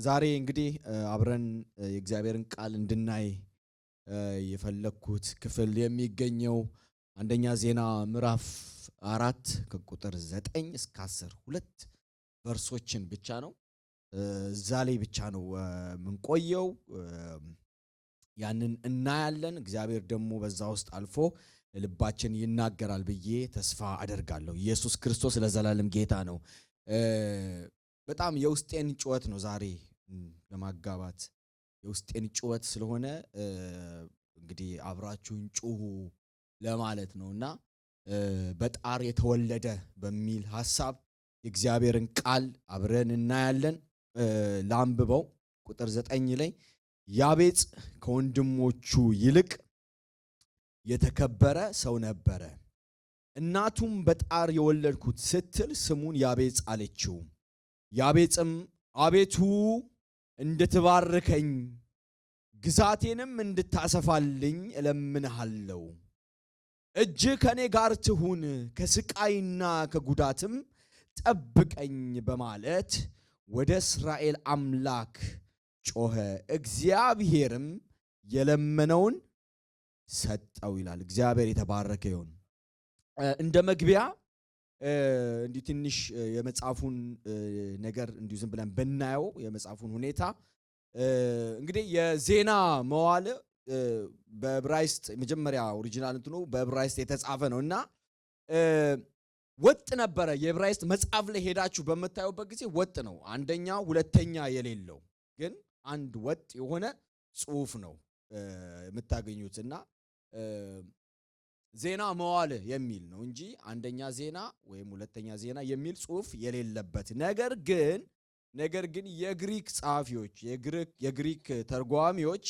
ዛሬ እንግዲህ አብረን የእግዚአብሔርን ቃል እንድናይ የፈለኩት ክፍል የሚገኘው አንደኛ ዜና ምዕራፍ 4 ከቁጥር 9 እስከ 10 ሁለት ቨርሶችን ብቻ ነው። ዛሬ ብቻ ነው የምንቆየው። ያንን እናያለን። እግዚአብሔር ደግሞ በዛ ውስጥ አልፎ ልባችን ይናገራል ብዬ ተስፋ አደርጋለሁ። ኢየሱስ ክርስቶስ ለዘላለም ጌታ ነው። በጣም የውስጤን ጩኸት ነው ዛሬ ለማጋባት የውስጤን ጩኸት ስለሆነ እንግዲህ አብራችሁን ጩሁ ለማለት ነውና በጣር የተወለደ በሚል ሐሳብ የእግዚአብሔርን ቃል አብረን እናያለን። ላንብበው። ቁጥር 9 ላይ ያቤጽ ከወንድሞቹ ይልቅ የተከበረ ሰው ነበረ። እናቱም በጣር የወለድኩት ስትል ስሙን ያቤጽ አለችው። ያቤጽም አቤቱ እንድትባርከኝ ግዛቴንም እንድታሰፋልኝ እለምንሃለሁ፣ እጅ ከኔ ጋር ትሁን፣ ከስቃይና ከጉዳትም ጠብቀኝ በማለት ወደ እስራኤል አምላክ ጮኸ። እግዚአብሔርም የለመነውን ሰጠው ይላል። እግዚአብሔር የተባረከ ይሁን። እንደ መግቢያ እንዲህ ትንሽ የመጽሐፉን ነገር እንዲሁ ዝም ብለን ብናየው የመጽሐፉን ሁኔታ እንግዲህ የዜና መዋዕል በዕብራይስጥ መጀመሪያ ኦሪጂናል እንትኑ በዕብራይስጥ የተጻፈ ነውና ወጥ ነበረ። የዕብራይስጥ መጽሐፍ ላይ ሄዳችሁ በምታዩበት ጊዜ ወጥ ነው። አንደኛ ሁለተኛ የሌለው ግን አንድ ወጥ የሆነ ጽሑፍ ነው የምታገኙትና ዜና መዋዕል የሚል ነው እንጂ አንደኛ ዜና ወይም ሁለተኛ ዜና የሚል ጽሑፍ የሌለበት። ነገር ግን የግሪክ ጸሐፊዎች የግሪክ ተርጓሚዎች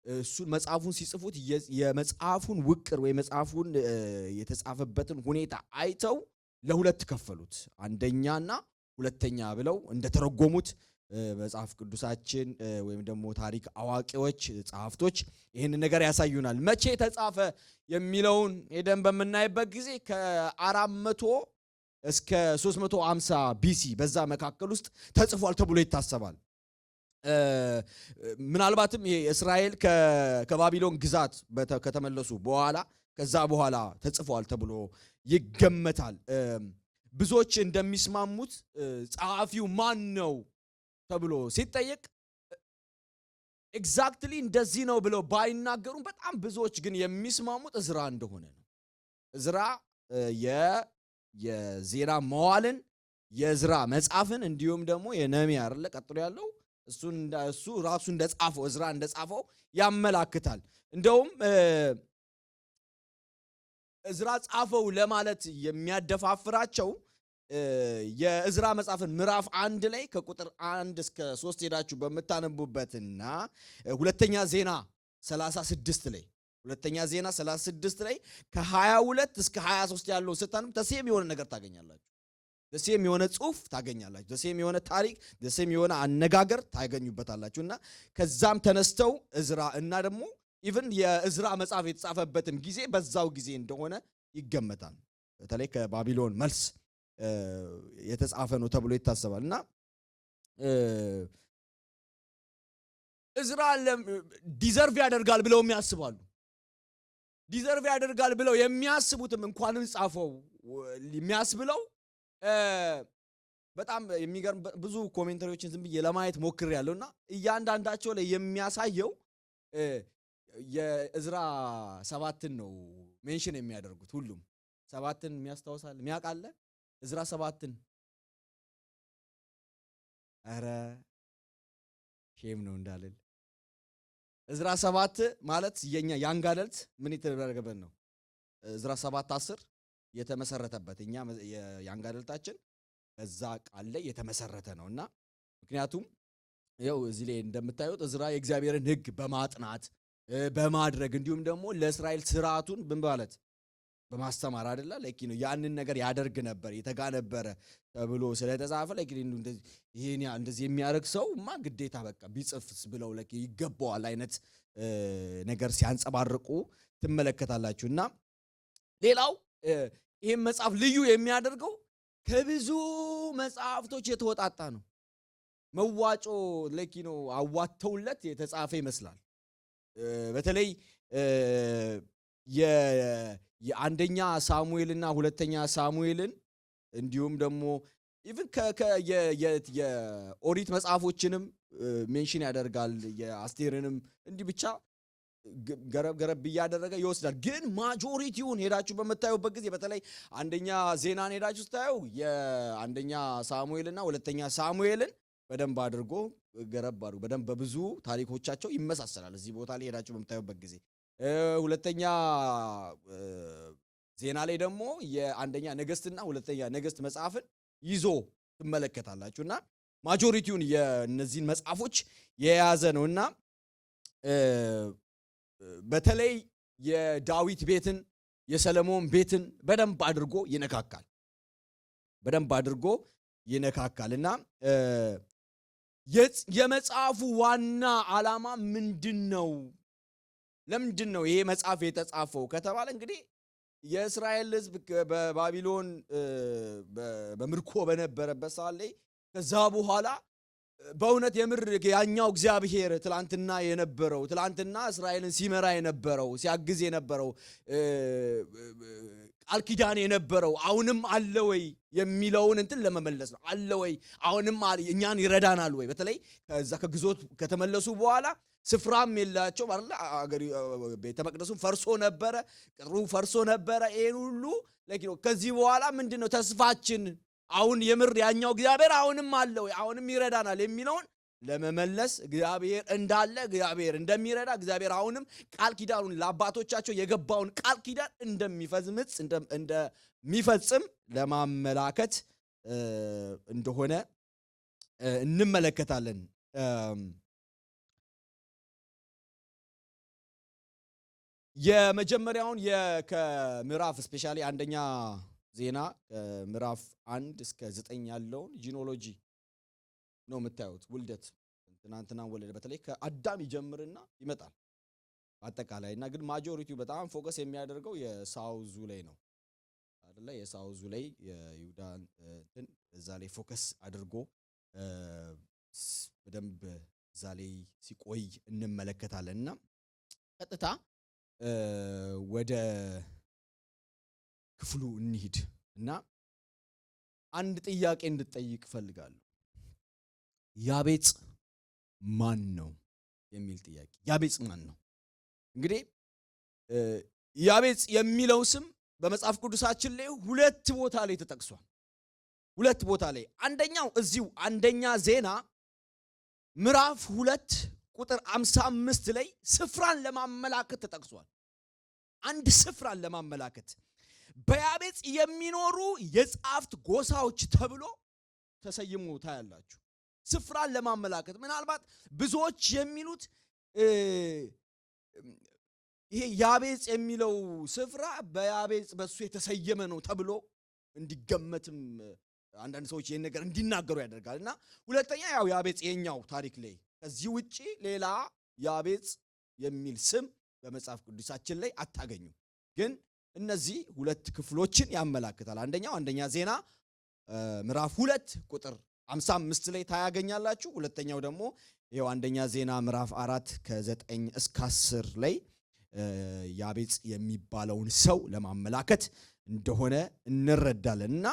እሱን መጽሐፉን ሲጽፉት የመጽሐፉን ውቅር ወይ መጽሐፉን የተጻፈበትን ሁኔታ አይተው ለሁለት ከፈሉት። አንደኛና ሁለተኛ ብለው እንደተረጎሙት መጽሐፍ ቅዱሳችን ወይም ደግሞ ታሪክ አዋቂዎች ጸሐፍቶች ይህን ነገር ያሳዩናል። መቼ ተጻፈ የሚለውን ሄደን በምናይበት ጊዜ ከ400 እስከ 350 ቢሲ በዛ መካከል ውስጥ ተጽፏል ተብሎ ይታሰባል። ምናልባትም ይሄ እስራኤል ከባቢሎን ግዛት ከተመለሱ በኋላ ከዛ በኋላ ተጽፏል ተብሎ ይገመታል። ብዙዎች እንደሚስማሙት ጸሐፊው ማን ነው ተብሎ ሲጠየቅ ኤግዛክትሊ እንደዚህ ነው ብለው ባይናገሩም በጣም ብዙዎች ግን የሚስማሙት እዝራ እንደሆነ ነው። እዝራ የዜና መዋዕልን የእዝራ መጽሐፍን እንዲሁም ደግሞ የነህምያ አይደለ ቀጥሎ ያለው እሱ ራሱ እንደጻፈው እዝራ እንደጻፈው ያመላክታል። እንደውም እዝራ ጻፈው ለማለት የሚያደፋፍራቸው የእዝራ መጽሐፍን ምዕራፍ 1 ላይ ከቁጥር 1 እስከ 3 ሄዳችሁ በምታነቡበትና ሁለተኛ ዜና 36 ላይ ከ22 እስከ 23 ያለው ስታነቡ ተሴም የሆነ ነገር ታገኛላችሁ። ተሴም የሆነ ጽሑፍ ታገኛላችሁ። ተሴም የሆነ ታሪክ፣ ተሴም የሆነ አነጋገር ታገኙበታላችሁና ከዛም ተነስተው እዝራ እና ደግሞ ኢቭን የእዝራ መጽሐፍ የተጻፈበትም ጊዜ በዛው ጊዜ እንደሆነ ይገመታል። በተለይ ከባቢሎን መልስ የተጻፈ ነው ተብሎ ይታሰባል። እና እዝራ ዲዘርቭ ያደርጋል ብለው የሚያስባሉ። ዲዘርቭ ያደርጋል ብለው የሚያስቡትም እንኳንም ጻፈው የሚያስብለው በጣም የሚገርም ብዙ ኮሜንታሪዎችን ዝም ብዬ ለማየት ሞክሬያለሁና እያንዳንዳቸው ላይ የሚያሳየው የእዝራ 7ን ነው ሜንሽን የሚያደርጉት። ሁሉም 7ን የሚያስታውሳል የሚያውቃለ እዝራ 7ን አረ ሼም ነው እንዳልል እዝራ 7 ማለት የኛ ያንግ አደልት ምን የተደረገበት ነው። እዝራ 7:10 የተመሰረተበት እኛ የያንግ አደልታችን በዛ ቃል ላይ የተመሰረተ ነውና ምክንያቱም ያው እዚህ ላይ እንደምታዩት እዝራ የእግዚአብሔርን ሕግ በማጥናት በማድረግ እንዲሁም ደግሞ ለእስራኤል ስርዓቱን በማለት በማስተማር አይደለ ለኪ ነው ያንን ነገር ያደርግ ነበር የተጋ ነበረ ተብሎ ስለተጻፈ ለኪ ይሄን እንደዚህ የሚያደርግ ሰውማ ግዴታ በቃ ቢጽፍስ ብለው ለኪ ይገባዋል አይነት ነገር ሲያንጸባርቁ ትመለከታላችሁና ሌላው ይሄን መጽሐፍ ልዩ የሚያደርገው ከብዙ መጽሐፍቶች የተወጣጣ ነው። መዋጮ ለኪኖ አዋተውለት የተጻፈ ይመስላል። በተለይ የአንደኛ ሳሙኤልና ሁለተኛ ሳሙኤልን እንዲሁም ደግሞ ኢቭን የኦሪት መጽሐፎችንም ሜንሽን ያደርጋል። የአስቴርንም እንዲህ ብቻ ገረብ እያደረገ ይወስዳል። ግን ማጆሪቲውን ሄዳችሁ በመታዩበት ጊዜ በተለይ አንደኛ ዜናን ሄዳችሁ ስታዩ የአንደኛ ሳሙኤልና ሁለተኛ ሳሙኤልን በደንብ አድርጎ ገረብ አድርጎ በደንብ በብዙ ታሪኮቻቸው ይመሳሰላል። እዚህ ቦታ ላይ ሄዳችሁ በመታዩበት ጊዜ ሁለተኛ ዜና ላይ ደግሞ የአንደኛ ነገስትና ሁለተኛ ነገስት መጽሐፍን ይዞ ትመለከታላችሁና ማጆሪቲውን የነዚህን መጽሐፎች የያዘ ነውና በተለይ የዳዊት ቤትን የሰለሞን ቤትን በደንብ አድርጎ ይነካካልና የመጽሐፉ ዋና ዓላማ ምንድነው? ለምንድነው ይሄ መጽሐፍ የተጻፈው ከተባለ እንግዲህ የእስራኤል ሕዝብ በባቢሎን በምርኮ በነበረበት ሰዓት ላይ ከዛ በኋላ በእውነት የምር ያኛው እግዚአብሔር ትላንትና እስራኤልን ሲመራ የነበረው ሲያግዝ የነበረው ቃል ኪዳን የነበረው አሁንም አለ ወይ የሚለውን እንትን ለመመለስ ነው። አለ ወይ አሁንም እኛን ይረዳናል ወይ? በተለይ ከዛ ከግዞት ከተመለሱ በኋላ ስፍራም የላቸው ማለት አገሪ ቤተ መቅደሱም ፈርሶ ነበረ፣ ቅጥሩ ፈርሶ ነበረ። ይሄን ሁሉ ከዚህ በኋላ ምንድነው ተስፋችን? አሁን የምር ያኛው እግዚአብሔር አሁንም አለ ወይ አሁንም ይረዳናል የሚለውን ለመመለስ እግዚአብሔር እንዳለ እግዚአብሔር እንደሚረዳ እግዚአብሔር አሁንም ቃል ኪዳኑን ለአባቶቻቸው የገባውን ቃል ኪዳን እንደሚፈጽም ለማመላከት እንደሆነ እንመለከታለን። የመጀመሪያውን ከምዕራፍ ስፔሻሊ አንደኛ ዜና ምዕራፍ 1 እስከ 9 ያለውን ጂኖሎጂ ነው የምታዩት። ውልደት ትናንትና ወለደ። በተለይ ከአዳም ይጀምርና ይመጣል አጠቃላይና ግን ማጆሪቲው በጣም ፎከስ የሚያደርገው የሳውዙ ላይ ነው አይደለ? የሳውዙ ላይ የይሁዳን እንትን እዛ ላይ ፎከስ አድርጎ በደንብ እዛ ላይ ሲቆይ እንመለከታለንና ቀጥታ ወደ ክፍሉ እንሂድ እና አንድ ጥያቄ እንድጠይቅ ፈልጋለሁ። ያቤጽ ማን ነው የሚል ጥያቄ። ያቤጽ ማን ነው? እንግዲህ ያቤጽ የሚለው ስም በመጽሐፍ ቅዱሳችን ላይ ሁለት ቦታ ላይ ተጠቅሷል። ሁለት ቦታ ላይ አንደኛው እዚሁ አንደኛ ዜና ምዕራፍ 2 ቁጥር 55 ላይ ስፍራን ለማመላከት ተጠቅሷል። አንድ ስፍራን ለማመላከት በያቤጽ የሚኖሩ የጻፍት ጎሳዎች ተብሎ ተሰይሞ ታያላችሁ። ስፍራን ለማመላከት ምናልባት ብዙዎች የሚሉት ይሄ ያቤጽ የሚለው ስፍራ በያቤጽ በሱ የተሰየመ ነው ተብሎ እንዲገመትም አንዳንድ ሰዎች ይሄን ነገር እንዲናገሩ ያደርጋልና ሁለተኛ ያው ያቤጽ የኛው ታሪክ ላይ ከዚህ ውጪ ሌላ ያቤጽ የሚል ስም በመጽሐፍ ቅዱሳችን ላይ አታገኙ። ግን እነዚህ ሁለት ክፍሎችን ያመላክታል። አንደኛው አንደኛ ዜና ምዕራፍ 2 ቁጥር 55 ላይ ታያገኛላችሁ። ሁለተኛው ደግሞ ይሄው አንደኛ ዜና ምዕራፍ 4 ከ9 እስከ 10 ላይ ያቤጽ የሚባለውን ሰው ለማመላከት እንደሆነ እንረዳለንና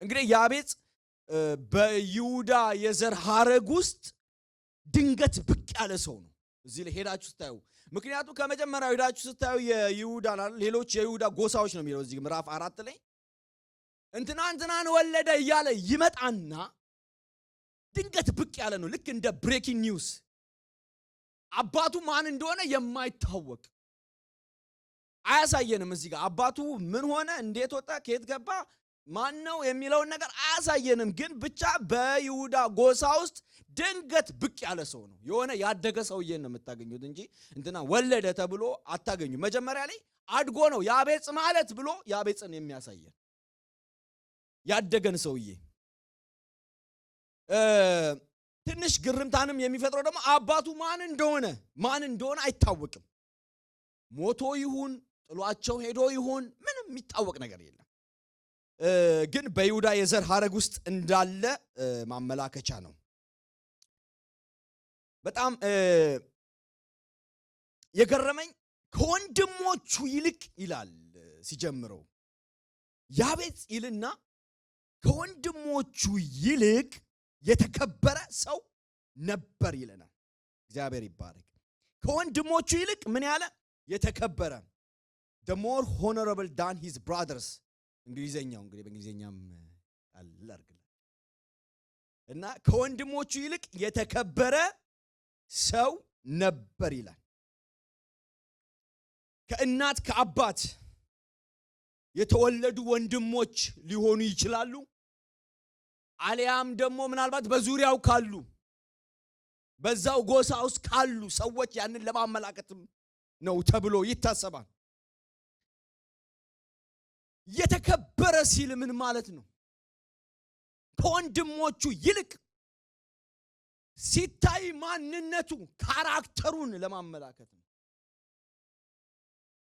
እንግዲህ ያቤጽ በይሁዳ የዘር ሐረግ ውስጥ ድንገት ብቅ ያለ ሰው ነው። እዚህ ላይ ሄዳችሁ ስታዩ ምክንያቱም ከመጀመሪያው ሄዳችሁ ስታዩ የይሁዳና ሌሎች የይሁዳ ጎሳዎች ነው የሚለው እዚህ ምዕራፍ 4 ላይ እንትናን ወለደ እያለ ይመጣና ድንገት ብቅ ያለ ነው። ልክ እንደ ብሬኪንግ ኒውስ አባቱ ማን እንደሆነ የማይታወቅ አያሳየንም። እዚህ ጋር አባቱ ምን ሆነ፣ እንዴት ወጣ፣ ከየት ገባ፣ ማን ነው የሚለውን ነገር አያሳየንም። ግን ብቻ በይሁዳ ጎሳ ውስጥ ድንገት ብቅ ያለ ሰው ነው። የሆነ ያደገ ሰውዬን ነው የምታገኙት እንጂ እንትና ወለደ ተብሎ አታገኙ። መጀመሪያ ላይ አድጎ ነው ያቤጽ ማለት ብሎ ያቤጽን የሚያሳየን ያደገን ሰውዬ። ትንሽ ግርምታንም የሚፈጥረው ደግሞ አባቱ ማን እንደሆነ አይታወቅም። ሞቶ ይሁን ጥሏቸው ሄዶ ይሁን ምንም የሚታወቅ ነገር የለም። ግን በይሁዳ የዘር ሐረግ ውስጥ እንዳለ ማመላከቻ ነው። በጣም የገረመኝ ከወንድሞቹ ይልቅ ይላል ሲጀምረው ያቤጽ ይልና ከወንድሞቹ ይልቅ የተከበረ ሰው ነበር ይለናል። እግዚአብሔር ይባረክ። ከወንድሞቹ ይልቅ ምን ያለ የተከበረ the more honorable than his brothers እንግሊዘኛው እንግዲህ በእንግሊዘኛም አላርግላ እና ከወንድሞቹ ይልቅ የተከበረ ሰው ነበር ይላል። ከእናት ከአባት የተወለዱ ወንድሞች ሊሆኑ ይችላሉ። አሊያም ደግሞ ምናልባት በዙሪያው ካሉ በዛው ጎሳ ውስጥ ካሉ ሰዎች ያንን ለማመላከትም ነው ተብሎ ይታሰባል። የተከበረ ሲል ምን ማለት ነው? ከወንድሞቹ ይልቅ ሲታይ ማንነቱ ካራክተሩን ለማመላከት ነው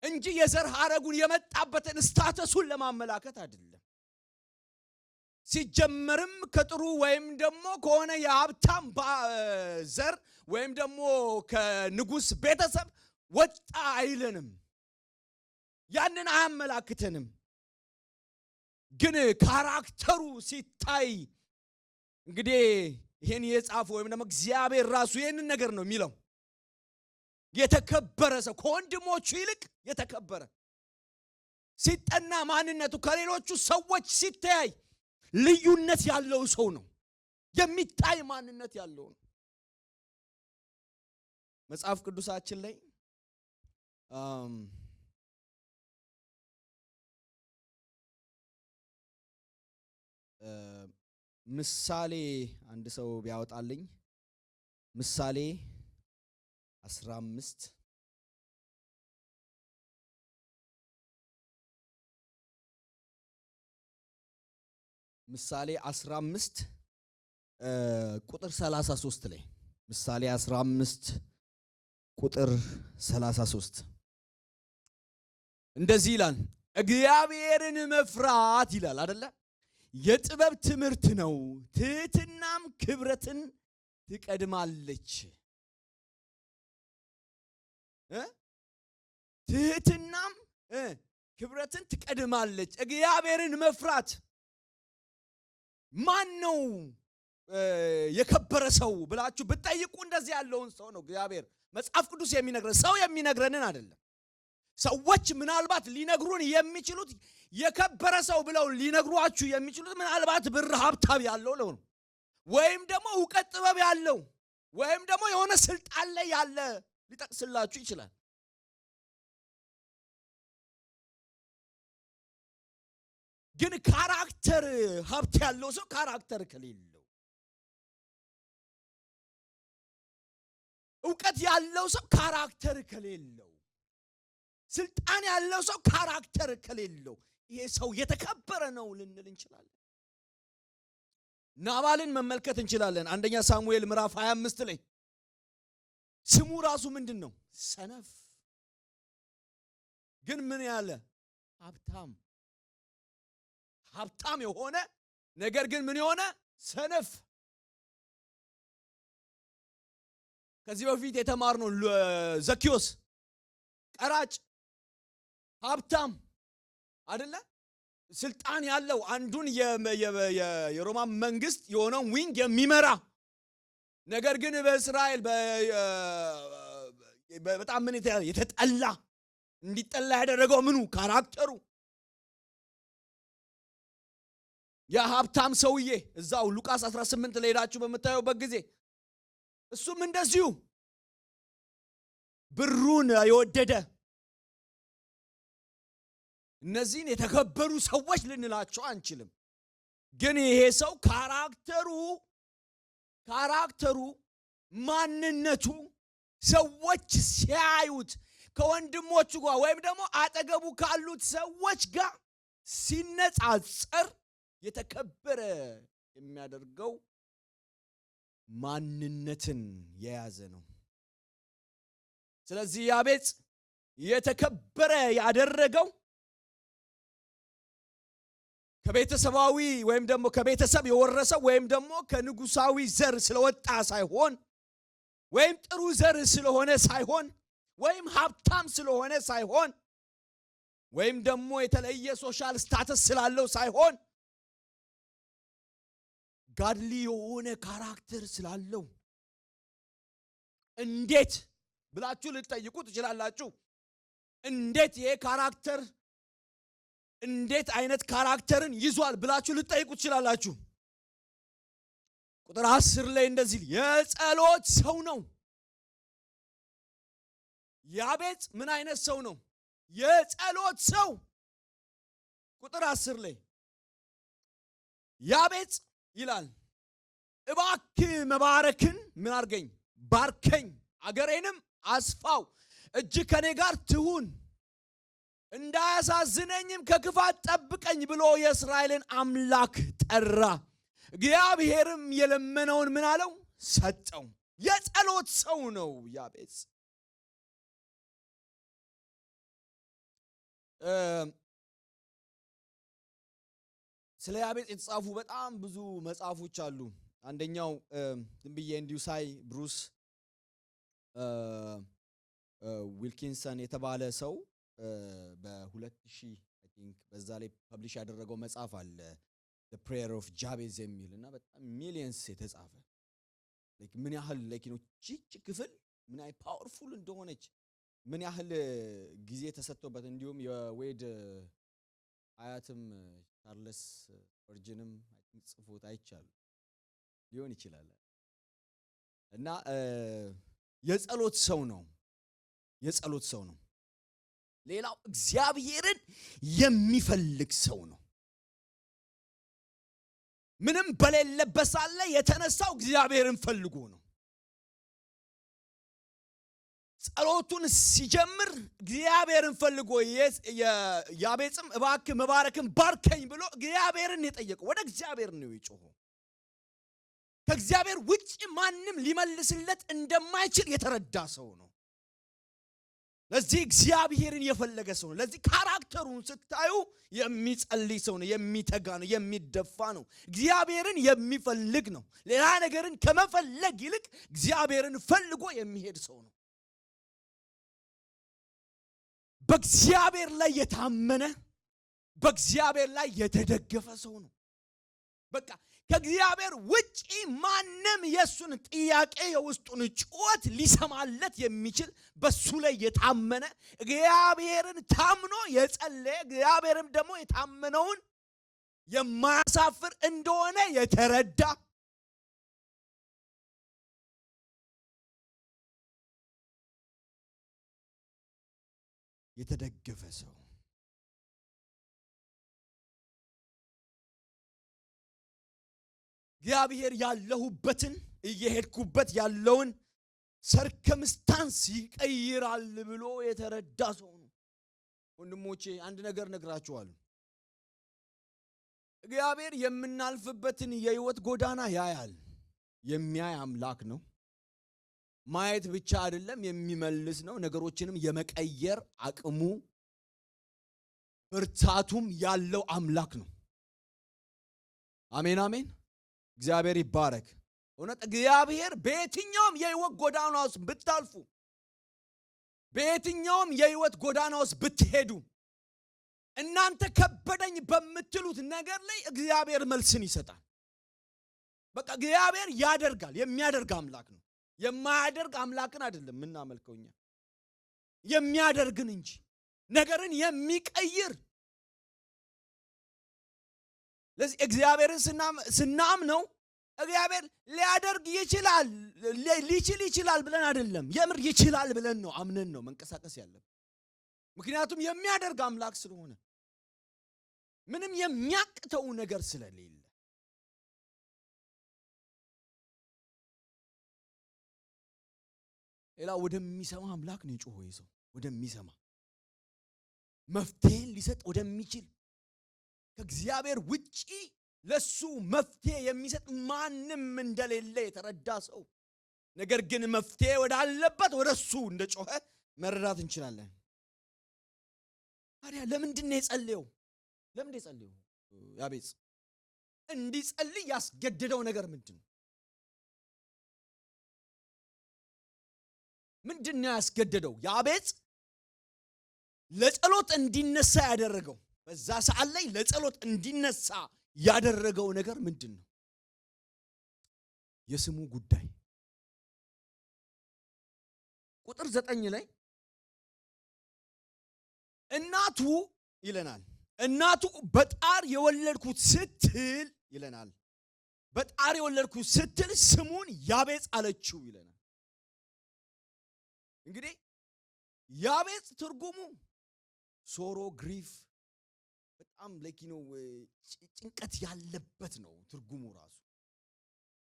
እንጂ የዘር ሐረጉን የመጣበትን ስታተሱን ለማመላከት አይደለም። ሲጀመርም ከጥሩ ወይም ደግሞ ከሆነ የሀብታም ዘር ወይም ደግሞ ከንጉስ ቤተሰብ ወጣ አይለንም። ያንን አያመላክተንም። ግን ካራክተሩ ሲታይ እንግዲህ ይሄን የጻፈው ወይም ደግሞ እግዚአብሔር ራሱ ይሄንን ነገር ነው የሚለው። የተከበረ ሰው ከወንድሞቹ ይልቅ የተከበረ ሲጠና ማንነቱ ከሌሎቹ ሰዎች ሲታይ ልዩነት ያለው ሰው ነው። የሚታይ ማንነት ያለው ነው። መጽሐፍ ቅዱሳችን ላይ ምሳሌ አንድ ሰው ቢያወጣልኝ ምሳሌ 15 ምሳሌ 15 ቁጥር 33 ላይ ምሳሌ 15 ቁጥር 33 እንደዚህ ይላል። እግዚአብሔርን መፍራት ይላል አይደለ? የጥበብ ትምህርት ነው፣ ትህትናም ክብረትን ትቀድማለች። ትህትናም ክብረትን ትቀድማለች። እግዚአብሔርን መፍራት ማን ነው የከበረ ሰው ብላችሁ ብትጠይቁ እንደዚህ ያለውን ሰው ነው እግዚአብሔር መጽሐፍ ቅዱስ የሚነግረን። ሰው የሚነግረንን አይደለም። ሰዎች ምናልባት ሊነግሩን የሚችሉት የከበረ ሰው ብለው ሊነግሯችሁ የሚችሉት ምናልባት ብር ሀብታም ያለው ነው፣ ወይም ደግሞ ዕውቀት ጥበብ ያለው፣ ወይም ደግሞ የሆነ ስልጣን ላይ ያለ ሊጠቅስላችሁ ይችላል። ግን ካራክተር ሀብት ያለው ሰው ካራክተር ከሌለው፣ ዕውቀት ያለው ሰው ካራክተር ከሌለው፣ ስልጣን ያለው ሰው ካራክተር ከሌለው ይሄ ሰው የተከበረ ነው ልንል እንችላለን። ናባልን መመልከት እንችላለን። አንደኛ ሳሙኤል ምዕራፍ 25 ላይ ስሙ ራሱ ምንድን ነው? ሰነፍ። ግን ምን ያለ ሀብታም የሆነ ነገር ግን ምን የሆነ ሰነፍ። ከዚህ በፊት የተማርነው ዘኪዮስ ቀራጭ ሀብታም አይደለ? ስልጣን ያለው አንዱን የሮማ መንግስት የሆነውን ዊንግ የሚመራ ነገር ግን በእስራኤል በጣም ምን የተጠላ እንዲጠላ ያደረገው ምኑ? ካራክተሩ። የሀብታም ሰውዬ እዛው ሉቃስ 18 ላይ ሄዳችሁ በምታዩበት ጊዜ እሱም እንደዚሁ ብሩን የወደደ እነዚህን የተከበሩ ሰዎች ልንላቸው አንችልም። ግን ይሄ ሰው ካራክተሩ ማንነቱ ሰዎች ሲያዩት ከወንድሞቹ ጋር ወይም ደግሞ አጠገቡ ካሉት ሰዎች ጋር ሲነጻጸር የተከበረ የሚያደርገው ማንነትን የያዘ ነው። ስለዚህ ያቤጽ የተከበረ ያደረገው ከቤተሰባዊ ወይም ደግሞ ከቤተሰብ የወረሰው ወይም ደግሞ ከንጉሳዊ ዘር ስለወጣ ሳይሆን ወይም ጥሩ ዘር ስለሆነ ሳይሆን ወይም ሀብታም ስለሆነ ሳይሆን ወይም ደግሞ የተለየ ሶሻል ስታተስ ስላለው ሳይሆን ጋድሊ የሆነ ካራክተር ስላለው እንዴት ብላችሁ ልትጠይቁ ትችላላችሁ። እንዴት ይሄ ካራክተር እንዴት አይነት ካራክተርን ይዟል ብላችሁ ልትጠይቁ ትችላላችሁ። ቁጥር 10 ላይ እንደዚህ የጸሎት ሰው ነው። ያቤጽ ምን አይነት ሰው ነው? የጸሎት ሰው። ቁጥር 10 ላይ ያቤጽ ይላል እባክህ መባረክን ምን አርገኝ? ባርከኝ፣ አገሬንም አስፋው፣ እጅ ከኔ ጋር ትሁን፣ እንዳያሳዝነኝም ከክፋት ጠብቀኝ ብሎ የእስራኤልን አምላክ ጠራ። እግዚአብሔርም የለመነውን ምን አለው? ሰጠው። የጸሎት ሰው ነው ያቤጽ። ስለ ያቤጽ የተጻፉ በጣም ብዙ መጽሐፎች አሉ። አንደኛው ዝም ብዬ እንዲሁ ሳይ ብሩስ ዊልኪንሰን የተባለ ሰው በ2000 አይ ቲንክ በዛ ላይ ፐብሊሽ ያደረገው መጽሐፍ አለ The Prayer of Jabez የሚል እና በጣም ሚሊየንስ የተጻፈ ምን ያህል ቺች ክፍል ምን ያህል ፓወርፉል እንደሆነች ምን ያህል ጊዜ ተሰጥቶበት እንዲሁም የዌድ አያትም ቻርልስ ቨርጂንም አይ ቲንክ ጽፎት አይቻሉ ሊሆን ይችላል እና የጸሎት ሰው ነው። የጸሎት ሰው ነው። ሌላው እግዚአብሔርን የሚፈልግ ሰው ነው። ምንም በሌለበት ሳለ የተነሳው እግዚአብሔርን ፈልጎ ነው። ጸሎቱን ሲጀምር እግዚአብሔርን ፈልጎ ያቤጽም እባክህ መባረክን ባርከኝ ብሎ እግዚአብሔርን የጠየቀው ወደ እግዚአብሔር ነው የጮኸው። ከእግዚአብሔር ውጪ ማንም ሊመልስለት እንደማይችል የተረዳ ሰው ነው። ለዚህ እግዚአብሔርን የፈለገ ሰው ነው። ለዚህ ካራክተሩን ስታዩ የሚጸልይ ሰው ነው፣ የሚተጋ ነው፣ የሚደፋ ነው፣ እግዚአብሔርን የሚፈልግ ነው። ሌላ ነገርን ከመፈለግ ይልቅ እግዚአብሔርን ፈልጎ የሚሄድ ሰው ነው። በእግዚአብሔር ላይ የታመነ በእግዚአብሔር ላይ የተደገፈ ሰው ነው። በቃ ከእግዚአብሔር ውጪ ማንም የሱን ጥያቄ የውስጡን ጩኸት ሊሰማለት የሚችል በሱ ላይ የታመነ እግዚአብሔርን ታምኖ የጸለየ እግዚአብሔርም ደግሞ የታመነውን የማያሳፍር እንደሆነ የተረዳ የተደገፈ ሰው እግዚአብሔር ያለሁበትን እየሄድኩበት ያለውን ሰርከምስታንስ ይቀይራል ብሎ የተረዳ ሰው ነው። ወንድሞቼ አንድ ነገር ነግራችኋለሁ። እግዚአብሔር የምናልፍበትን የህይወት ጎዳና ያያል። የሚያይ አምላክ ነው። ማየት ብቻ አይደለም የሚመልስ ነው። ነገሮችንም የመቀየር አቅሙ ብርታቱም ያለው አምላክ ነው። አሜን አሜን። እግዚአብሔር ይባረክ። እውነት እግዚአብሔር በየትኛውም የህይወት ጎዳና ውስጥ ብታልፉ በየትኛውም የህይወት ጎዳና ውስጥ ብትሄዱ እናንተ ከበደኝ በምትሉት ነገር ላይ እግዚአብሔር መልስን ይሰጣል። በቃ እግዚአብሔር ያደርጋል። የሚያደርግ አምላክ ነው። የማያደርግ አምላክን አይደለም የምናመልከው እኛ የሚያደርግን እንጂ ነገርን የሚቀይር። ለዚህ እግዚአብሔርን ስናምነው እግዚአብሔር ሊያደርግ ይችላል ሊችል ይችላል ብለን አይደለም የምር ይችላል ብለን ነው አምነን ነው መንቀሳቀስ ያለብን። ምክንያቱም የሚያደርግ አምላክ ስለሆነ ምንም የሚያቅተው ነገር ስለሌለ። ሌላ ወደሚሰማ አምላክ ነው የጮኸው ይሰው ወደሚሰማ መፍትሄን ሊሰጥ ወደሚችል ከእግዚአብሔር ውጪ ለሱ መፍትሄ የሚሰጥ ማንም እንደሌለ የተረዳ ሰው ነገር ግን መፍትሄ ወዳለበት ወደሱ እንደጮኸ መረዳት እንችላለን። ታዲያ ለምንድን ነው የጸለየው? ያቤጽ እንዲጸልይ ያስገደደው ነገር ምንድነው? ምንድነው ያስገደደው? ያቤጽ ለጸሎት እንዲነሳ ያደረገው በዛ ሰዓት ላይ ለጸሎት እንዲነሳ ያደረገው ነገር ምንድነው? የስሙ ጉዳይ። ቁጥር 9 ላይ እናቱ ይለናል። እናቱ በጣር የወለድኩት ስትል ይለናል። በጣር የወለድኩት ስትል ስሙን ያቤጽ አለችው ይለናል። እንግዲህ ያቤጽ ትርጉሙ ሶሮ ግሪፍ በጣም ለኪኖ ጭንቀት ያለበት ነው ትርጉሙ ራሱ።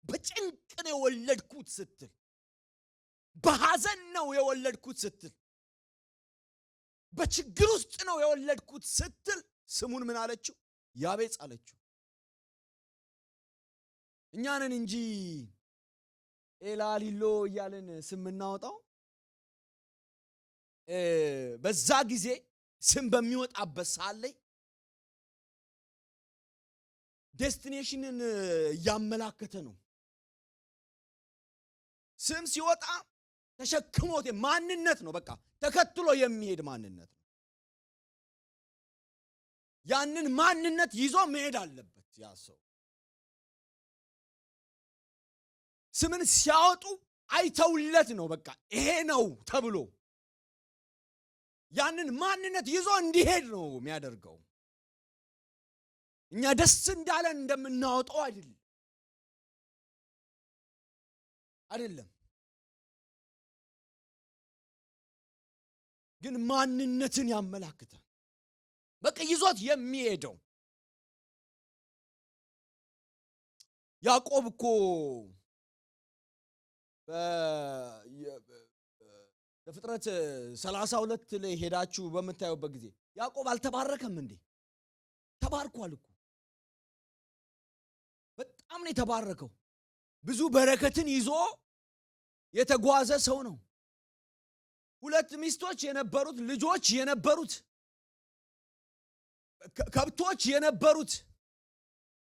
በጭንቅ ነው የወለድኩት ስትል፣ በሐዘን ነው የወለድኩት ስትል፣ በችግር ውስጥ ነው የወለድኩት ስትል ስሙን ምን አለችው? ያቤጽ አለችው። እኛንን እንጂ ኤላሊሎ እያልን ስም እናወጣው። በዛ ጊዜ ስም በሚወጣበት ሰዓት ላይ ዴስቲኔሽንን እያመላከተ ነው። ስም ሲወጣ ተሸክሞት ማንነት ነው። በቃ ተከትሎ የሚሄድ ማንነት ነው። ያንን ማንነት ይዞ መሄድ አለበት ያ ሰው። ስምን ሲያወጡ አይተውለት ነው በቃ ይሄ ነው ተብሎ ያንን ማንነት ይዞ እንዲሄድ ነው የሚያደርገው። እኛ ደስ እንዳለን እንደምናወጣው አይደለም፣ ግን ማንነትን ያመላክታል። በቃ ይዞት የሚሄደው ያዕቆብ እኮ በፍጥረት 32 ላይ ሄዳችሁ በምታዩበት ጊዜ ያዕቆብ አልተባረከም እንዴ? ተባርኳል እኮ። በጣም ነው የተባረከው። ብዙ በረከትን ይዞ የተጓዘ ሰው ነው። 2 ሚስቶች የነበሩት፣ ልጆች የነበሩት፣ ከብቶች የነበሩት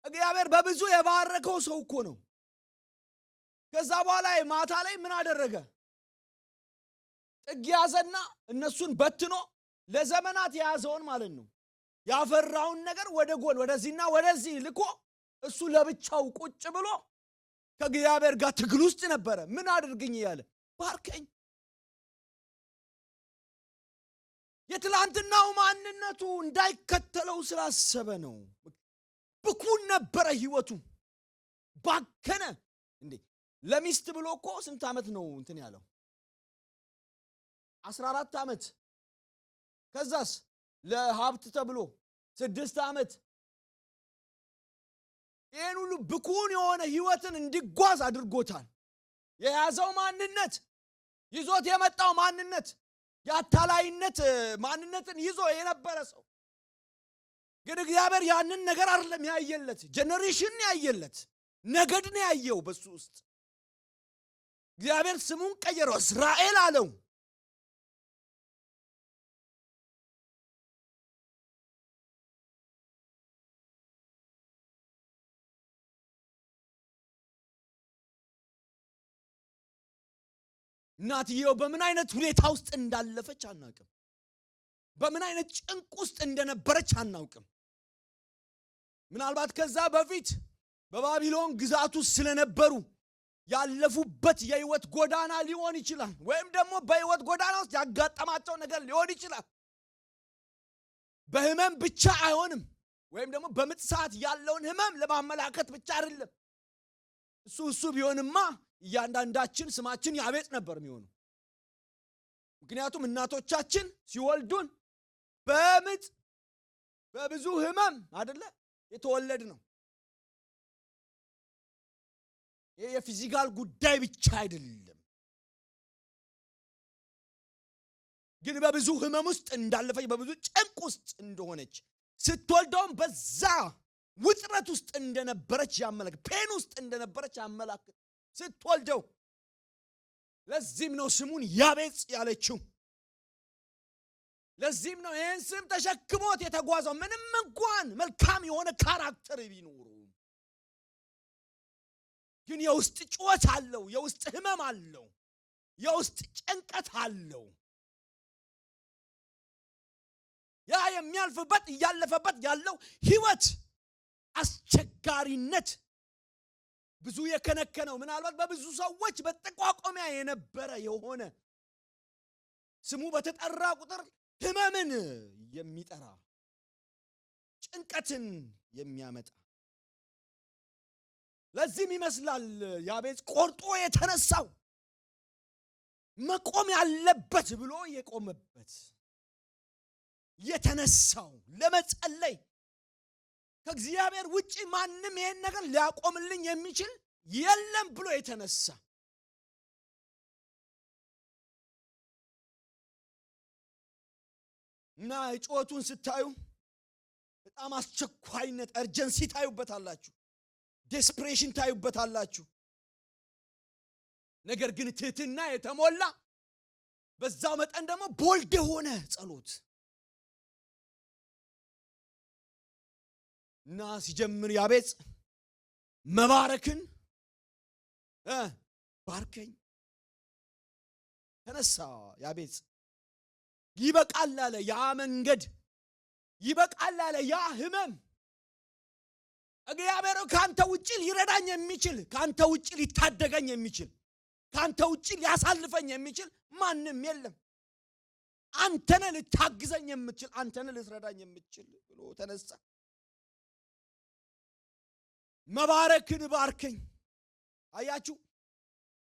እግዚአብሔር በብዙ የባረከው ሰው እኮ ነው። ከዛ በኋላ ማታ ላይ ምን አደረገ? ጥግ ያዘና እነሱን በትኖ ለዘመናት የያዘውን ማለት ነው ያፈራውን ነገር ወደ ጎን ወደዚህና ወደዚህ ልኮ እሱ ለብቻው ቁጭ ብሎ ከእግዚአብሔር ጋር ትግል ውስጥ ነበረ። ምን አድርግኝ እያለ ባርከኝ። የትላንትናው ማንነቱ እንዳይከተለው ስላሰበ ነው። ብኩን ነበረ ህይወቱ፣ ባከነ። እንዴ ለሚስት ብሎ እኮ ስንት ዓመት ነው እንትን ያለው? 14 ዓመት። ከዛስ ለሀብት ተብሎ 6 ዓመት። ይህን ሁሉ ብኩን የሆነ ህይወትን እንዲጓዝ አድርጎታል። የያዘው ማንነት፣ ይዞት የመጣው ማንነት፣ የአታላይነት ማንነትን ይዞ የነበረ ሰው ግን እግዚአብሔር ያንን ነገር አይደለም ያየለት፣ ጀነሬሽን ያየለት፣ ነገድን ያየው። በሱ ውስጥ እግዚአብሔር ስሙን ቀየረው፣ እስራኤል አለው። እናትየው በምን አይነት ሁኔታ ውስጥ እንዳለፈች አናውቅም። በምን አይነት ጭንቅ ውስጥ እንደነበረች አናውቅም። ምናልባት ከዛ በፊት በባቢሎን ግዛት ውስጥ ስለነበሩ ያለፉበት የህይወት ጎዳና ሊሆን ይችላል። ወይም ደግሞ በህይወት ጎዳና ውስጥ ያጋጠማቸው ነገር ሊሆን ይችላል። በህመም ብቻ አይሆንም። ወይም ደግሞ በምጥ ሰዓት ያለውን ህመም ለማመላከት ብቻ አይደለም። እሱ ቢሆንማ እያንዳንዳችን ስማችን ያቤጽ ነበር የሚሆነው። ምክንያቱም እናቶቻችን ሲወልዱን በምጥ በብዙ ህመም አይደለ የተወለድ ነው። ይሄ የፊዚካል ጉዳይ ብቻ አይደለም፣ ግን በብዙ ህመም ውስጥ እንዳለፈች፣ በብዙ ጭንቅ ውስጥ እንደሆነች፣ ስትወልደውም በዛ ውጥረት ውስጥ እንደነበረች ያመላክት፣ ፔን ውስጥ እንደነበረች ያመላክት ስትወልደው። ለዚህም ነው ስሙን ያቤጽ ያለችው። ለዚህም ነው ይህን ስም ተሸክሞት የተጓዘው። ምንም እንኳን መልካም የሆነ ካራክተር ቢኖሩ ግን የውስጥ ጩኸት አለው፣ የውስጥ ህመም አለው፣ የውስጥ ጭንቀት አለው። ያ የሚያልፍበት እያለፈበት ያለው ህይወት አስቸጋሪነት ብዙ የከነከነው ምናልባት በብዙ ሰዎች በጠቋቆሚያ የነበረ የሆነ ስሙ በተጠራ ቁጥር ህመምን የሚጠራ ጭንቀትን የሚያመጣ ለዚህም ይመስላል ያቤጽ ቆርጦ የተነሳው መቆም ያለበት ብሎ የቆመበት የተነሳው ለመጸለይ ከእግዚአብሔር ውጪ ማንም ይሄን ነገር ሊያቆምልኝ የሚችል የለም ብሎ የተነሳ እና ጩኸቱን ስታዩ በጣም አስቸኳይነት እርጀንሲ ታዩበታላችሁ፣ ዴስፕሬሽን ታዩበታላችሁ። ነገር ግን ትህትና የተሞላ በዛው መጠን ደግሞ ቦልድ የሆነ ጸሎት እና ሲጀምር ያቤጽ መባረክን ባርከኝ ተነሳ። ያቤጽ ይበቃል አለ። ያ መንገድ ይበቃል አለ። ያ ህመም እግዚአብሔር ካንተ ውጪ ሊረዳኝ የሚችል፣ ካንተ ውጪ ሊታደገኝ የሚችል፣ ካንተ ውጪ ሊያሳልፈኝ የሚችል ማንም የለም። አንተነ ልታግዘኝ የምትችል፣ አንተነ ልትረዳኝ የምትችል ብሎ ተነሳ። መባረክን ባርከኝ። አያችሁ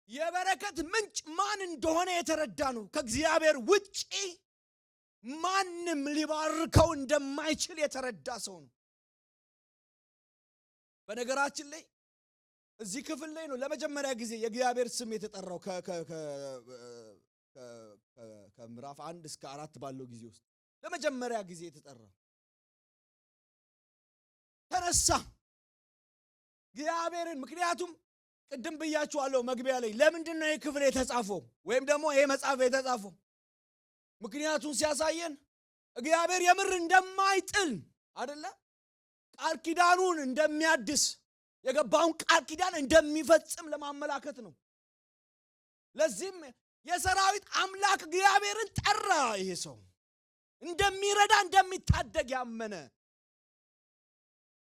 የበረከት ምንጭ ማን እንደሆነ የተረዳ ነው። ከእግዚአብሔር ውጪ ማንም ሊባርከው እንደማይችል የተረዳ ሰው ነው። በነገራችን ላይ እዚህ ክፍል ላይ ነው ለመጀመሪያ ጊዜ የእግዚአብሔር ስም የተጠራው ከምዕራፍ 1 እስከ 4 ባለው ጊዜ ውስጥ ለመጀመሪያ ጊዜ የተጠራው ተነሳ እግዚአብሔርን። ምክንያቱም ቅድም ብያችኋለሁ መግቢያ ላይ ለምንድን ነው ይህ ክፍል የተጻፈው ወይም ደግሞ ይህ መጽሐፍ የተጻፈው? ምክንያቱም ሲያሳየን እግዚአብሔር የምር እንደማይጥል አይደለ፣ ቃል ኪዳኑን እንደሚያድስ የገባውን ቃል ኪዳን እንደሚፈጽም ለማመላከት ነው። ለዚህም የሰራዊት አምላክ እግዚአብሔርን ጠራ። ይሄ ሰው እንደሚረዳ እንደሚታደግ ያመነ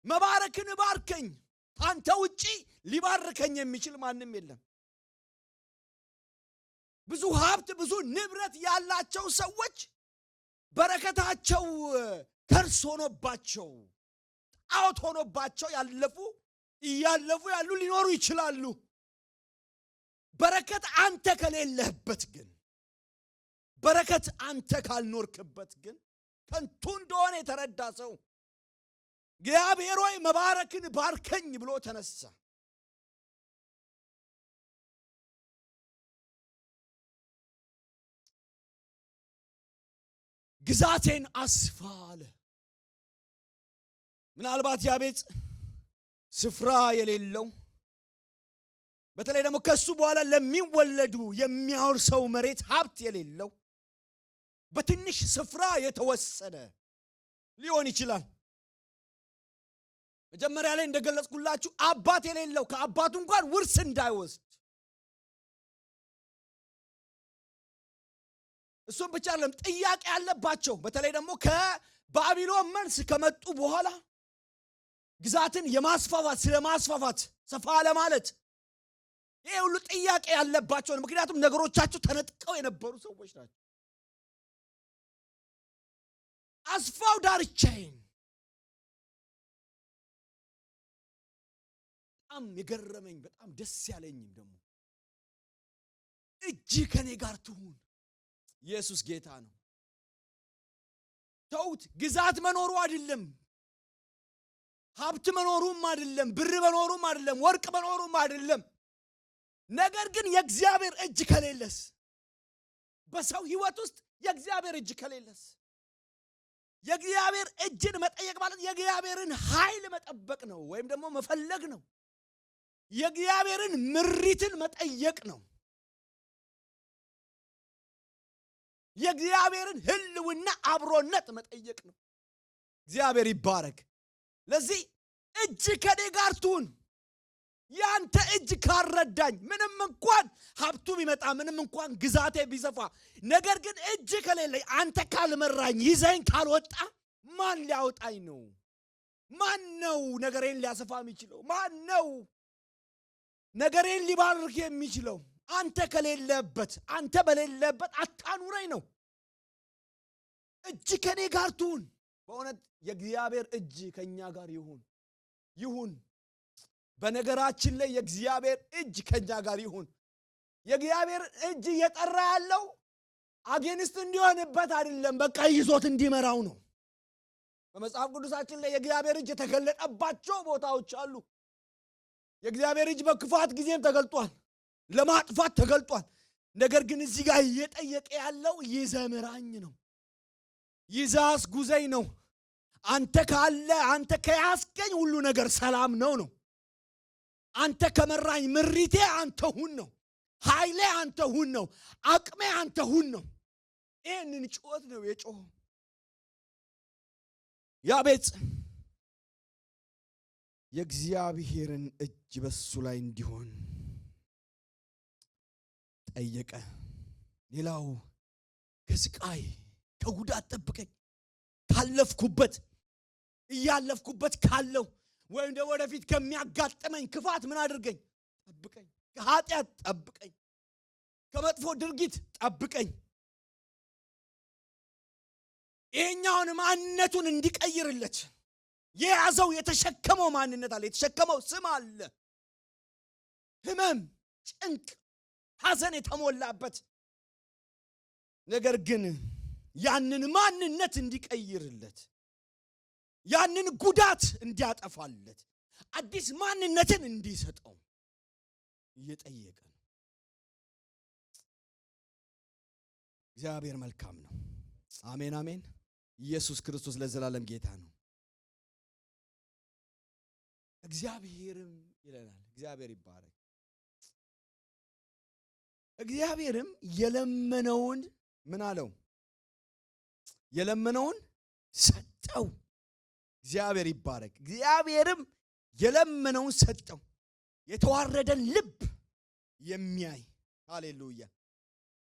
መባረክን ባርከኝ፣ ካንተ ውጪ ሊባርከኝ የሚችል ማንም የለም። ብዙ ሀብት ብዙ ንብረት ያላቸው ሰዎች በረከታቸው ከርስ ሆኖባቸው ጣዖት ሆኖባቸው እያለፉ ያሉ ሊኖሩ ይችላሉ። በረከት አንተ ከሌለህበት ግን፣ በረከት አንተ ካልኖርክበት ግን ከንቱ እንደሆነ የተረዳ ሰው እግዚአብሔር ሆይ መባረክን ባርከኝ ብሎ ተነሳ። ግዛቴን አስፋ አለ። ምናልባት ያቤጽ ስፍራ የሌለው በተለይ ደግሞ ከሱ በኋላ ለሚወለዱ የሚያወርሰው መሬት ሀብት የሌለው በትንሽ ስፍራ የተወሰነ ሊሆን ይችላል። መጀመሪያ ላይ እንደገለጽኩላችሁ አባት የሌለው ከአባቱ እንኳን ውርስ እንዳይወስድ፣ እሱም ብቻ አይደለም ጥያቄ ያለባቸው በተለይ ደግሞ ከባቢሎን መልስ ከመጡ በኋላ ግዛትን የማስፋፋት ስለማስፋፋት ሰፋ ለማለት ይሄ ሁሉ ጥያቄ ያለባቸው ነው። ምክንያቱም ነገሮቻቸው ተነጥቀው የነበሩ ሰዎች ናቸው። አስፋው ዳርቻዬን። በጣም የገረመኝ በጣም ደስ ያለኝም ደግሞ እጅ ከኔ ጋር ትሁን። ኢየሱስ ጌታ ነው። ተውት፣ ግዛት መኖሩ አይደለም፣ ሀብት መኖሩም አይደለም፣ ብር መኖሩም አይደለም፣ ወርቅ መኖሩም አይደለም። ነገር ግን የእግዚአብሔር እጅ ከሌለስ፣ በሰው ህይወት ውስጥ የእግዚአብሔር እጅ ከሌለስ፣ የእግዚአብሔር እጅን መጠየቅ ማለት የእግዚአብሔርን ኃይል መጠበቅ ነው ወይም ደግሞ መፈለግ ነው። የእግዚአብሔርን ምሪትን መጠየቅ ነው። የእግዚአብሔርን ህልውና አብሮነት መጠየቅ ነው። እግዚአብሔር ይባረክ። ለዚህ እጅ ከኔ ጋር ትሁን። ያንተ እጅ ካልረዳኝ ምንም እንኳን ሀብቱ ቢመጣ ምንም እንኳን ግዛቴ ቢሰፋ ነገር ግን እጅ ከሌለኝ አንተ ካልመራኝ ይዘኝ ካልወጣ ማን ሊያወጣኝ ነው? ማን ነው ነገሬን ሊያሰፋ የሚችለው? ማን ነው ነገሬን ሊባርክ የሚችለው? አንተ ከሌለበት አንተ በሌለበት አታኑረኝ ነው። እጅ ከኔ ጋር ትሁን። በእውነት የእግዚአብሔር እጅ ከኛ ጋር ይሁን። በነገራችን ላይ የእግዚአብሔር እጅ ከኛ ጋር ይሁን። የእግዚአብሔር እጅ እየጠራ ያለው አጌንስት እንዲሆንበት አይደለም፣ በቃ ይዞት እንዲመራው ነው። በመጽሐፍ ቅዱሳችን ላይ የእግዚአብሔር እጅ የተገለጠባቸው ቦታዎች አሉ። የእግዚአብሔር እጅ በክፋት ጊዜም ተገልጧል፣ ለማጥፋት ተገልጧል። ነገር ግን እዚህ ጋር እየጠየቀ ያለው ይዘምራኝ ነው፣ ይዛስ ጉዘኝ ነው። አንተ ካለ አንተ ከያስገኝ ሁሉ ነገር ሰላም ነው። አንተ ከመራኝ ምሪቴ አንተ ሁን ነው፣ ኃይሌ አንተ ሁን ነው፣ አቅሜ አንተ ሁን ነው። ይህንን ጩኸት ነው የጮኸው ያቤጽ። የእግዚአብሔርን እጅ በሱ ላይ እንዲሆን ጠየቀ። ሌላው ከስቃይ ከጉዳት ጠብቀኝ፣ ካለፍኩበት እያለፍኩበት ካለው ወይም ደግሞ ወደፊት ከሚያጋጥመኝ ክፋት ምን አድርገኝ? ጠብቀኝ። ከኃጢአት ጠብቀኝ፣ ከመጥፎ ድርጊት ጠብቀኝ። ይሄኛውን ማንነቱን እንዲቀይርለት የያዘው የተሸከመው ማንነት አለ፣ የተሸከመው ስም አለ። ህመም፣ ጭንቅ፣ ሐዘን የተሞላበት ነገር ግን ያንን ማንነት እንዲቀይርለት፣ ያንን ጉዳት እንዲያጠፋለት፣ አዲስ ማንነትን እንዲሰጠው እየጠየቀ ነው። እግዚአብሔር መልካም ነው። አሜን አሜን። ኢየሱስ ክርስቶስ ለዘላለም ጌታ ነው። እግዚአብሔርም ይለናል። እግዚአብሔር ይባረክ። እግዚአብሔርም የለመነውን ምን አለው? የለመነውን ሰጠው። እግዚአብሔር ይባረክ። እግዚአብሔርም የለመነውን ሰጠው። የተዋረደን ልብ የሚያይ ሃሌሉያ፣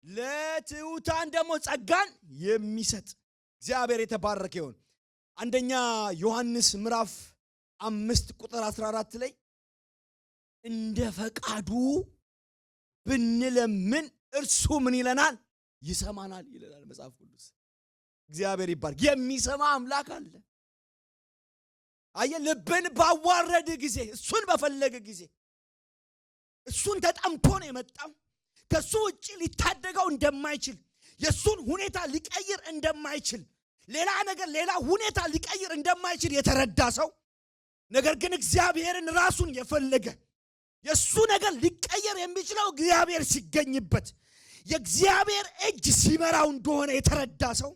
ለትሑታን ደግሞ ጸጋን የሚሰጥ እግዚአብሔር የተባረከ ይሁን። አንደኛ ዮሐንስ ምዕራፍ 5:14 ላይ እንደ ፈቃዱ ብንለምን እርሱ ምን ይለናል? ይሰማናል ይላል መጽሐፍ ቅዱስ። እግዚአብሔር ይባረክ። የሚሰማ አምላክ አለ። አየ ልብን ባዋረድ ጊዜ፣ እሱን በፈለገ ጊዜ፣ እሱን ተጠምቶ ነው የመጣው። ከሱ ውጪ ሊታደገው እንደማይችል፣ የሱን ሁኔታ ሊቀይር እንደማይችል፣ ሌላ ነገር ሌላ ሁኔታ ሊቀይር እንደማይችል የተረዳ ሰው ነገር ግን እግዚአብሔርን ራሱን የፈለገ የሱ ነገር ሊቀየር የሚችለው እግዚአብሔር ሲገኝበት የእግዚአብሔር እጅ ሲመራው እንደሆነ የተረዳ ሰው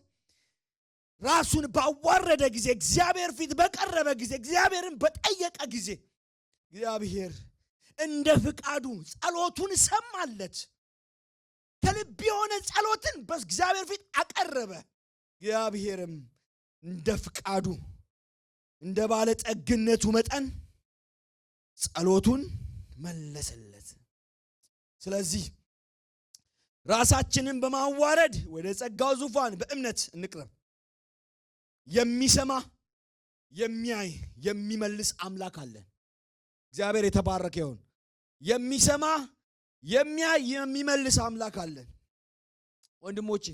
ራሱን ባዋረደ ጊዜ፣ እግዚአብሔር ፊት በቀረበ ጊዜ፣ እግዚአብሔርን በጠየቀ ጊዜ እግዚአብሔር እንደ ፍቃዱ ጸሎቱን ሰማለት። ከልብ የሆነ ጸሎትን በእግዚአብሔር ፊት አቀረበ። እግዚአብሔርም እንደ ፍቃዱ እንደ ባለጠግነቱ መጠን ጸሎቱን መለሰለት። ስለዚህ ራሳችንን በማዋረድ ወደ ጸጋው ዙፋን በእምነት እንቅረብ። የሚሰማ የሚያይ የሚመልስ አምላክ አለን። እግዚአብሔር የተባረከ ይሁን። የሚሰማ የሚያይ የሚመልስ አምላክ አለን። ወንድሞቼ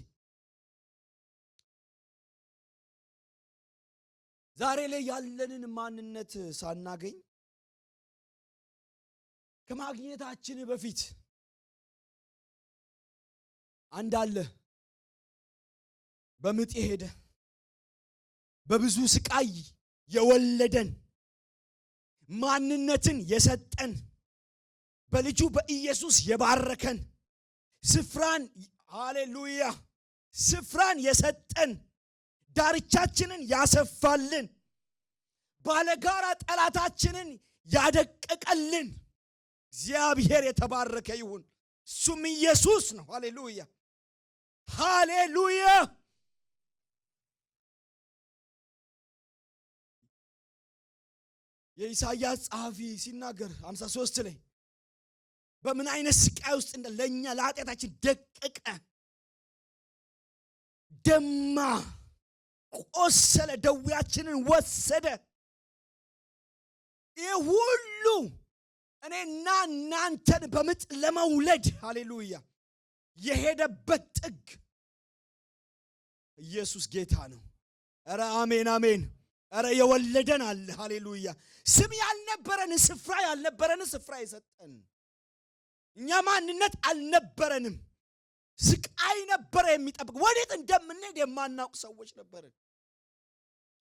ዛሬ ላይ ያለንን ማንነት ሳናገኝ ከማግኘታችን በፊት አንድ አለ በምጥ ሄደ በብዙ ስቃይ የወለደን ማንነትን የሰጠን በልጁ በኢየሱስ የባረከን ስፍራን ሃሌሉያ ስፍራን የሰጠን ዳርቻችንን ያሰፋልን ባለጋራ ጠላታችንን ያደቀቀልን እግዚአብሔር የተባረከ ይሁን። እሱም ኢየሱስ ነው። ሃሌሉያ ሃሌሉያ። የኢሳይያስ ጸሐፊ ሲናገር 53 ላይ በምን አይነት ስቃይ ውስጥ ለኛ ለኃጢአታችን ደቀቀ፣ ደማ፣ ቆሰለ፣ ደዌያችንን ወሰደ። ይህ ሁሉ እኔና እናንተን በምጥ ለመውለድ ሃሌሉያ የሄደበት ጥግ ኢየሱስ ጌታ ነው። ኧረ አሜን አሜን። ኧረ የወለደን አለ ሃሌሉያ። ስም ያልነበረን ስፍራ ያልነበረን ስፍራ የሰጠን እኛ ማንነት አልነበረንም። ስቃይ ነበረ የሚጠብቅ ወዴት እንደምንሄድ የማናውቅ ሰዎች ነበርን።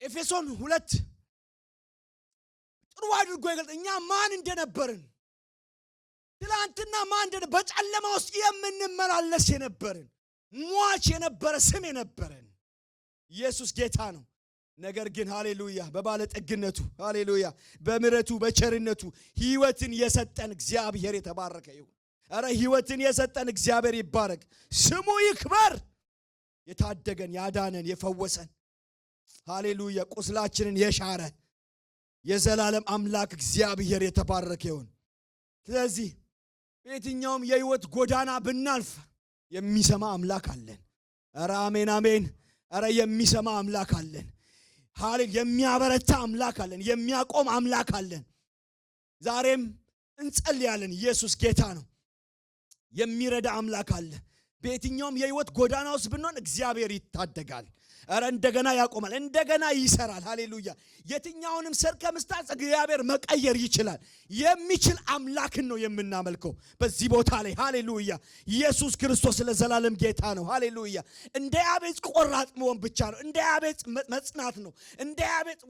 ኤፌሶን 2 ጥሩ አድርጎ ይገልጥ እኛ ማን እንደነበርን ትላንትና ማን እንደነበርን በጨለማ ውስጥ የምንመላለስ የነበርን ሟች የነበረ ስም የነበረን ኢየሱስ ጌታ ነው። ነገር ግን ሃሌሉያ በባለጠግነቱ ሃሌሉያ በምሕረቱ በቸርነቱ ሕይወትን የሰጠን እግዚአብሔር የተባረከ ይሁን። ኧረ ሕይወትን የሰጠን እግዚአብሔር ይባረክ፣ ስሙ ይክበር። የታደገን ያዳነን የፈወሰን ሃሌሉያ ቁስላችንን የሻረ የዘላለም አምላክ እግዚአብሔር የተባረከ ይሁን። ስለዚህ በየትኛውም የሕይወት ጎዳና ብናልፍ የሚሰማ አምላክ አለን። ኧረ አሜን አሜን። ኧረ የሚሰማ አምላክ አለን። ሃሌሉያ የሚያበረታ አምላክ አለን። የሚያቆም አምላክ አለን። ዛሬም እንጸልያለን። ኢየሱስ ጌታ ነው። የሚረዳ አምላክ አለ። በየትኛውም የሕይወት ጎዳና ውስጥ ብንሆን እግዚአብሔር ይታደጋል። ኧረ እንደገና ያቆማል፣ እንደገና ይሰራል። ሃሌሉያ የትኛውንም ሰርከምስታንስ እግዚአብሔር መቀየር ይችላል። የሚችል አምላክን ነው የምናመልከው በዚህ ቦታ ላይ ሃሌሉያ። ኢየሱስ ክርስቶስ ለዘላለም ጌታ ነው። ሃሌሉያ እንደ ያቤጽ ቆራጥ መሆን ብቻ ነው። እንደ ያቤጽ መጽናት ነው። እንደ ያቤጽ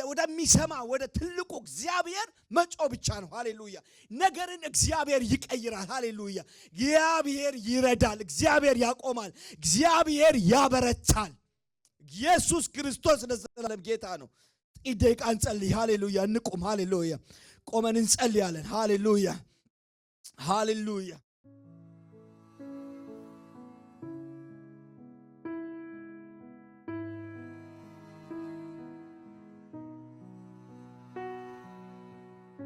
ወደሚሰማ ወደ ትልቁ እግዚአብሔር መጮ ብቻ ነው። ሃሌሉያ ነገርን እግዚአብሔር ይቀይራል። ሃሌሉያ እግዚአብሔር ይረዳል። እግዚአብሔር ያቆማል። እግዚአብሔር ያበረታል። ኢየሱስ ክርስቶስ ለዘላለም ጌታ ነው። ጥቂት ደቂቃ እንጸልይ። ሃሌሉያ እንቁም። ሃሌሉያ ቆመን እንጸልያለን። ሃሌሉያ ሃሌሉያ